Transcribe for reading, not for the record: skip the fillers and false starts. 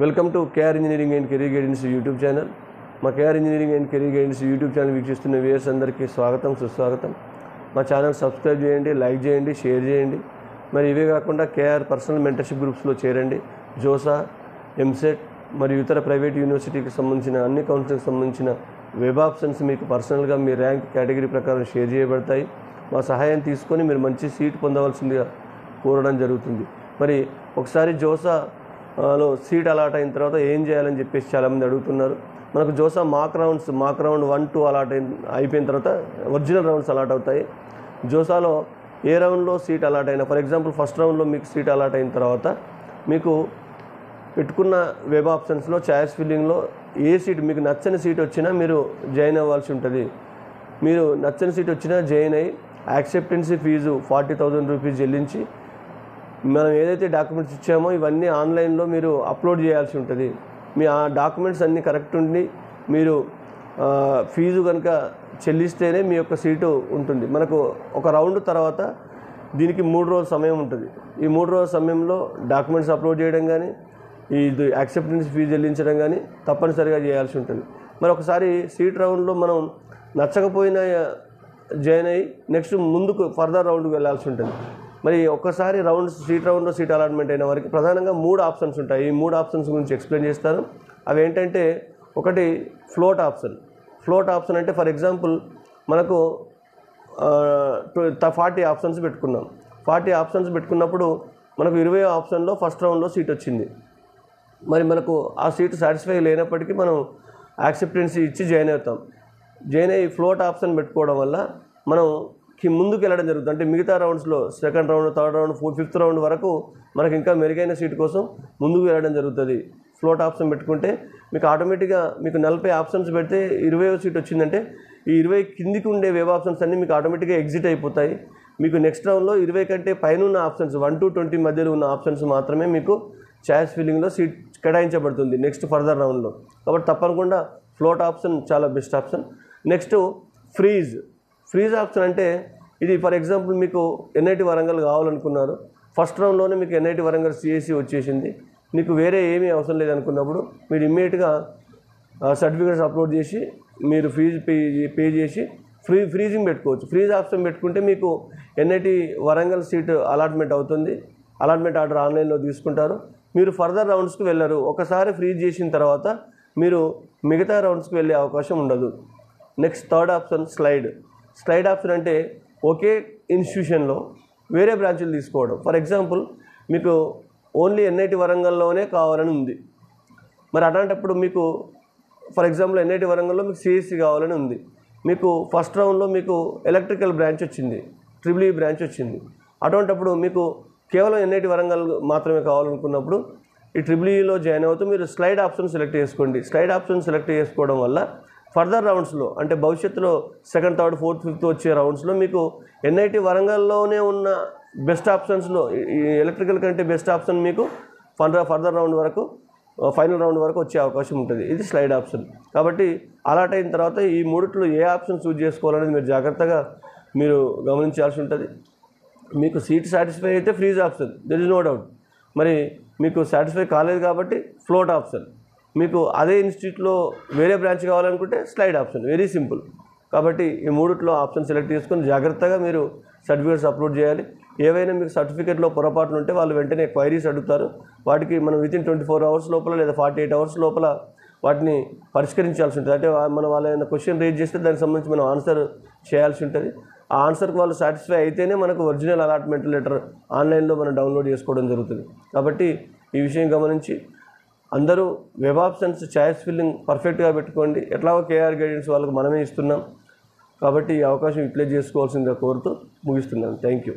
Welcome to KR engineering and career guidance YouTube channel. మా KR engineering and career guidance YouTube channel వీక్షిస్తున్న viewers అందరికీ స్వాగతం, సుస్వాగతం. మా ఛానల్ సబ్స్క్రైబ్ చేయండి, లైక్ చేయండి, షేర్ చేయండి. మరి ఇవే కాకుండా కేఆర్ పర్సనల్ మెంటర్షిప్ గ్రూప్స్లో చేరండి. జోసా, ఎంసెట్ మరియు ఇతర ప్రైవేట్ యూనివర్సిటీకి సంబంధించిన అన్ని కౌన్సిలింగ్కి సంబంధించిన వెబ్ ఆప్షన్స్ మీకు పర్సనల్గా మీ ర్యాంక్ కేటగిరీ ప్రకారం షేర్ చేయబడతాయి. మా సహాయం తీసుకొని మీరు మంచి సీట్ పొందవలసిందిగా కోరడం జరుగుతుంది. మరి ఒకసారి జోసాలో సీట్ అలాట్ అయిన తర్వాత ఏం చేయాలని చెప్పేసి చాలామంది అడుగుతున్నారు. మనకు జోసా మాక్ రౌండ్ 1, 2 అలాట్ అయిపోయిన తర్వాత ఒరిజినల్ రౌండ్స్ అలాట్ అవుతాయి. జోసాలో ఏ రౌండ్లో సీట్ అలాట్ అయినా, ఫర్ ఎగ్జాంపుల్ ఫస్ట్ రౌండ్లో మీకు సీట్ అలాట్ అయిన తర్వాత మీకు పెట్టుకున్న వెబ్ ఆప్షన్స్లో చాయిస్ ఫిల్లింగ్లో ఏ సీట్ మీకు నచ్చని సీట్ వచ్చినా మీరు జాయిన్ అవ్వాల్సి ఉంటుంది. మీరు నచ్చని సీట్ వచ్చినా జాయిన్ అయ్యి యాక్సెప్టెన్సీ ఫీజు 40,000 రూపీస్ చెల్లించి మనం ఏదైతే డాక్యుమెంట్స్ ఇచ్చామో ఇవన్నీ ఆన్లైన్లో మీరు అప్లోడ్ చేయాల్సి ఉంటుంది. మీ ఆ డాక్యుమెంట్స్ అన్నీ కరెక్ట్ ఉండి మీరు ఫీజు కనుక చెల్లిస్తేనే మీ యొక్క సీటు ఉంటుంది. మనకు ఒక రౌండ్ తర్వాత దీనికి 3 రోజుల సమయం ఉంటుంది. ఈ 3 రోజుల సమయంలో డాక్యుమెంట్స్ అప్లోడ్ చేయడం కానీ, ఇది యాక్సెప్టెన్స్ ఫీజు చెల్లించడం కానీ తప్పనిసరిగా చేయాల్సి ఉంటుంది. మరి ఒకసారి సీట్ రౌండ్లో మనం నచ్చకపోయినా జాయిన్ అయ్యి నెక్స్ట్ ముందుకు ఫర్దర్ రౌండ్కి వెళ్ళాల్సి ఉంటుంది. మరి ఒక్కసారి సీట్ రౌండ్లో సీట్ అలాట్మెంట్ అయిన వారికి ప్రధానంగా 3 ఆప్షన్స్ ఉంటాయి. ఈ 3 ఆప్షన్స్ గురించి ఎక్స్ప్లెయిన్ చేస్తాను. అవి ఏంటంటే, ఒకటి ఫ్లోట్ ఆప్షన్. ఫ్లోట్ ఆప్షన్ అంటే ఫర్ ఎగ్జాంపుల్ మనకు 40 ఆప్షన్స్ పెట్టుకున్నాం. 40 ఆప్షన్స్ పెట్టుకున్నప్పుడు మనకు 20వ ఆప్షన్లో ఫస్ట్ రౌండ్లో సీట్ వచ్చింది. మరి మనకు ఆ సీట్ సాటిస్ఫై లేనప్పటికీ మనం యాక్సెప్టెన్సీ ఇచ్చి జాయిన్ అవుతాం. జాయిన్ అయ్యి ఫ్లోట్ ఆప్షన్ పెట్టుకోవడం వల్ల మనం ముందుకు వెళ్ళడం జరుగుతుంది. అంటే మిగతా రౌండ్స్లో 2nd round, 3rd round, 4th, 5th round వరకు మనకి ఇంకా మెరుగైన సీట్ కోసం ముందుకు వెళ్ళడం జరుగుతుంది. ఫ్లోట్ ఆప్షన్ పెట్టుకుంటే మీకు ఆటోమేటిక్గా మీకు 40 ఆప్షన్స్ పెడితే 20వ సీట్ వచ్చిందంటే ఈ 20 కిందికి ఉండే వెబ్ ఆప్షన్స్ అన్నీ మీకు ఆటోమేటిక్గా ఎగ్జిట్ అయిపోతాయి. మీకు నెక్స్ట్ రౌండ్లో 20 కంటే పైన ఉన్న ఆప్షన్స్ 1 to 20 మధ్యలో ఉన్న ఆప్షన్స్ మాత్రమే మీకు చాయిస్ ఫిల్లింగ్లో సీట్ కేటాయించబడుతుంది నెక్స్ట్ ఫర్దర్ రౌండ్లో. కాబట్టి తప్పకుండా ఫ్లోట్ ఆప్షన్ చాలా best option. Next freeze option అంటే ఇది ఫర్ ఎగ్జాంపుల్ మీకు ఎన్ఐటి వరంగల్ కావాలనుకున్నారు. ఫస్ట్ రౌండ్లోనే మీకు ఎన్ఐటి వరంగల్ సిఎస్సి వచ్చేసింది. మీకు వేరే ఏమీ అవసరం లేదనుకున్నప్పుడు మీరు ఇమ్మీడియట్గా సర్టిఫికేట్స్ అప్లోడ్ చేసి మీరు ఫీజు పే చేసి ఫ్రీజింగ్ పెట్టుకోవచ్చు. ఫ్రీజ్ ఆప్షన్ పెట్టుకుంటే మీకు ఎన్ఐటి వరంగల్ సీట్ అలాట్మెంట్ అవుతుంది. అలాట్మెంట్ ఆర్డర్ ఆన్లైన్లో తీసుకుంటారు. మీరు ఫర్దర్ రౌండ్స్కి వెళ్ళరు. ఒకసారి ఫ్రీజ్ చేసిన తర్వాత మీరు మిగతా రౌండ్స్కి వెళ్ళే అవకాశం ఉండదు. Next third option slide option అంటే ఒకే ఇన్స్టిట్యూషన్లో వేరే బ్రాంచులు తీసుకోవడం. ఫర్ ఎగ్జాంపుల్ మీకు ఓన్లీ ఎన్ఐటి వరంగల్లోనే కావాలని ఉంది. మరి అలాంటప్పుడు మీకు ఫర్ ఎగ్జాంపుల్ ఎన్ఐటి వరంగల్లో మీకు సిఎస్సి కావాలని ఉంది. మీకు ఫస్ట్ రౌండ్లో మీకు ఎలక్ట్రికల్ బ్రాంచ్ వచ్చింది, ట్రిపుల్ ఈ బ్రాంచ్ వచ్చింది. అటువంటప్పుడు మీకు కేవలం ఎన్ఐటి వరంగల్ మాత్రమే కావాలనుకున్నప్పుడు ఈ ట్రిపుల్ ఈలో జాయిన్ అవుతూ మీరు స్లైడ్ ఆప్షన్ సెలెక్ట్ చేసుకోండి. స్లైడ్ ఆప్షన్ సెలెక్ట్ చేసుకోవడం వల్ల ఫర్దర్ రౌండ్స్లో అంటే భవిష్యత్తులో 2nd, 3rd, 4th, 5th వచ్చే రౌండ్స్లో మీకు ఎన్ఐటి వరంగల్లోనే ఉన్న బెస్ట్ ఆప్షన్స్లో ఈ ఎలక్ట్రికల్ కంటే బెస్ట్ ఆప్షన్ మీకు ఫర్దర్ రౌండ్ వరకు, ఫైనల్ రౌండ్ వరకు వచ్చే అవకాశం ఉంటుంది. ఇది స్లైడ్ ఆప్షన్. కాబట్టి అలాట్ అయిన తర్వాత ఈ మూడిట్లో ఏ ఆప్షన్ చూజ్ చేసుకోవాలనేది మీరు జాగ్రత్తగా మీరు గమనించాల్సి ఉంటుంది. మీకు సీట్ సాటిస్ఫై అయితే freeze option, there is no doubt. మరి మీకు సాటిస్ఫై కాలేదు కాబట్టి ఫ్లోట్ ఆప్షన్. మీకు అదే ఇన్స్టిట్యూట్లో వేరే బ్రాంచ్ కావాలనుకుంటే స్లైడ్ ఆప్షన్. Very simple. కాబట్టి ఈ మూడిట్లో ఆప్షన్ సెలెక్ట్ చేసుకొని జాగ్రత్తగా మీరు సర్టిఫికేట్స్ అప్లోడ్ చేయాలి. ఏవైనా మీకు సర్టిఫికేట్లో పొరపాట్లు ఉంటే వాళ్ళు వెంటనే క్వైరీస్ అడుగుతారు. వాటికి మనం వితిన్ 24 అవర్స్ లోపల లేదా 48 అవర్స్ లోపల వాటిని పరిష్కరించాల్సి ఉంటుంది. అంటే మనం వాళ్ళ ఏదైనా క్వశ్చన్ రేజ్ చేస్తే దానికి సంబంధించి మనం ఆన్సర్ చేయాల్సి ఉంటుంది. ఆ ఆన్సర్కి వాళ్ళు సాటిస్ఫై అయితేనే మనకు ఒరిజినల్ అలాట్మెంట్ లెటర్ ఆన్లైన్లో మనం డౌన్లోడ్ చేసుకోవడం జరుగుతుంది. కాబట్టి ఈ విషయం గమనించి అందరూ వెబ్ ఆప్షన్స్ చాయిస్ ఫిల్లింగ్ పర్ఫెక్ట్గా పెట్టుకోండి. ఎట్లాగో కేఆర్ గైడెన్స్ వాళ్ళకు మనమే ఇస్తున్నాం కాబట్టి ఈ అవకాశం యూటిలైజ్ చేసుకోవాల్సిందిగా కోరుతూ ముగిస్తున్నాను. Thank you.